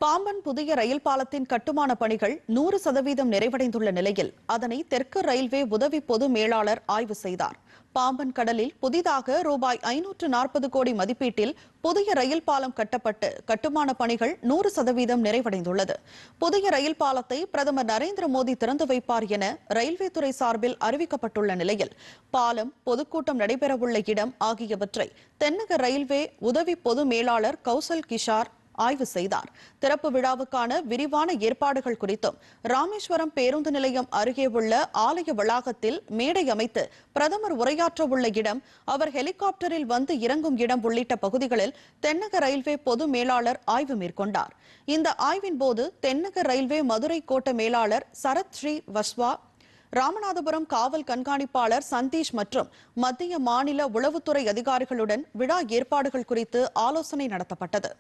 பாம்பன் புதிய ரயில் பாலத்தின் கட்டுமான பணிகள் 100% நிறைவடைந்துள்ள நிலையில் அதனை தெற்கு ரயில்வே உதவி பொது மேலாளர் ஆய்வு செய்தார். பாம்பன் கடலில் புதிதாக ரூபாய் 540 கோடி மதிப்பீட்டில் புதிய ரயில் பாலம் கட்டப்பட்டு கட்டுமான பணிகள் 100% நிறைவடைந்துள்ளது. புதிய ரயில் பாலத்தை பிரதமர் நரேந்திர மோடி திறந்து வைப்பார் என ரயில்வே துறை சார்பில் அறிவிக்கப்பட்டுள்ள நிலையில் பாலம், பொதுக்கூட்டம் நடைபெறவுள்ள இடம் ஆகியவற்றை தென்னக ரயில்வே உதவி பொது மேலாளர் கௌசல் கிஷார் ஆய்வு செய்தார். திறப்பு விழாவுக்கான விரிவான ஏற்பாடுகள் குறித்தும் ராமேஸ்வரம் பேருந்து நிலையம் அருகே உள்ள ஆலய வளாகத்தில் மேடை அமைத்து பிரதமர் உரையாற்ற உள்ள இடம், அவர் ஹெலிகாப்டரில் வந்து இறங்கும் இடம் உள்ளிட்ட பகுதிகளில் தென்னக ரயில்வே பொது மேலாளர் ஆய்வு மேற்கொண்டார். இந்த ஆய்வின் போது தென்னக ரயில்வே மதுரை கோட்ட மேலாளர் சரத் ஸ்ரீ வஸ்வா, ராமநாதபுரம் காவல் கண்காணிப்பாளர் சந்தீஷ் மற்றும் மத்திய மாநில உளவுத்துறை அதிகாரிகளுடன் விழா ஏற்பாடுகள் குறித்து ஆலோசனை நடத்தப்பட்டது.